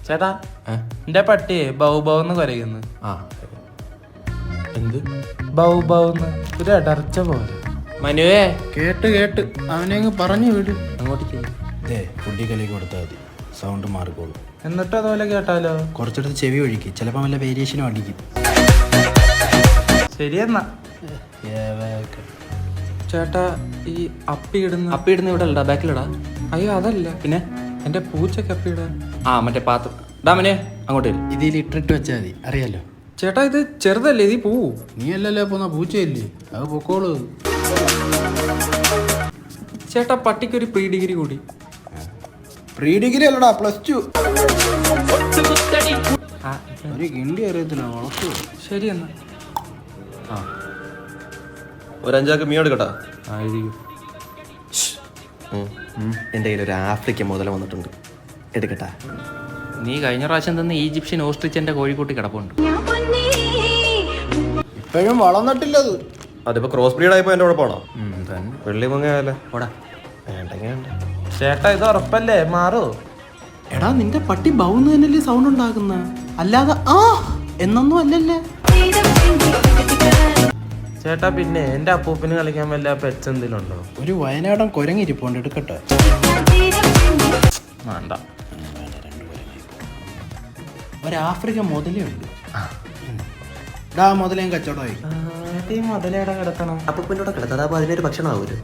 ചേട്ടാ എന്റെ പട്ടിയെ ബൗ ബൗ എന്ന് കരയുന്നു. എന്ത് ബൗ ബൗ എന്ന് ഒരു അടർച്ച പോലെ. മനുവേ കേട്ട് അവനെ അങ്ങ് പറഞ്ഞു വിട്. അങ്ങോട്ട് ചെയ്യും. ഫുഡി കലക്കി കൊടുത്താൽ മതി, സൗണ്ട് മാറിക്കോളും. എന്നിട്ട് അതുപോലെ കേട്ടാലോ? കുറച്ചെടുത്ത് ചെവി ഒഴുക്കി, ചിലപ്പോൾ വല്ല വേരിയേഷനും അടിക്കും. ശരിയെന്നാ. ചേട്ടാ ഈ അപ്പിയിടുന്ന ഇവിടെ അല്ലടാ, ബാക്കിലിടാ. അയ്യോ അതല്ല, പിന്നെ എന്റെ പൂച്ചക്ക് അപ്പിയിടാൻ. മറ്റേ പാത്രം ഡാമനെ അങ്ങോട്ട് വരും. ഇതിൽ ഇട്ടിട്ട് വെച്ചാൽ മതി, അറിയാലോ. ചേട്ടാ ഇത് ചെറുതല്ലേ, ഇത് പോവൂ. നീ അല്ലല്ലോ പോന്ന പൂച്ചയല്ലേ, അത് പൊക്കോളൂ. ചേട്ടാ പട്ടിക്കൊരു പ്രീ ഡിഗ്രി കൂടി. പ്രീ ഡിഗ്രി അല്ലടാ, +2. ഒരു കിണ്ടി അറിയത്തില്ല, വളർത്തു. ശരിയെന്നാ. ഒരു 5 ചാക്ക് മീൻ എടുക്കട്ടാ. എൻ്റെ കയ്യിൽ ഒരു ആഫ്രിക്കൻ മുതല വന്നിട്ടുണ്ട്, എടുക്കട്ടാ. നീ കഴിഞ്ഞ പ്രാവശ്യം തന്ന ഈജിപ്ഷ്യൻ ഓസ്ട്രിച്ചന്റെ കോഴിക്കോട്ടി കിടപ്പുണ്ട്. ഇപ്പോഴും വളർന്നിട്ടില്ലത്. അതിപ്പോ ക്രോസ് ബ്രീഡ് ആയപ്പോ എന്റെ കുഴപ്പമാണോ? വെള്ളി പൊങ്ങയല്ലേ. ഓടാ ചേട്ടാ ഇത് ഉറപ്പല്ലേ, മാറോ? എടാ നിന്റെ പട്ടി ബൗന്ന് തന്നെയല്ലേ സൗണ്ട് ഉണ്ടാക്കുന്ന, അല്ലാതെ എന്നൊന്നും അല്ലല്ലേ. ചേട്ടാ പിന്നെ എന്റെ അപ്പൂപ്പിന് കളിക്കാൻ വല്ല പെറ്റ്സ് എന്തെങ്കിലും ഉണ്ടോ? ഒരു വയനാടൻ കുരങ്ങിരിപ്പുണ്ട്, എടുക്കട്ടെ. വേണ്ട. ഒരു ആഫ്രിക്കൻ മുതലുണ്ട്. മുതലേം കച്ചവടമായി. മുതലേടെ കിടക്കണം. അപ്പൂപ്പിൻ്റെ കൂടെ കിടക്കാം, അതാകുമ്പോൾ അതിനൊരു ഭക്ഷണമാവൂല്ലോ.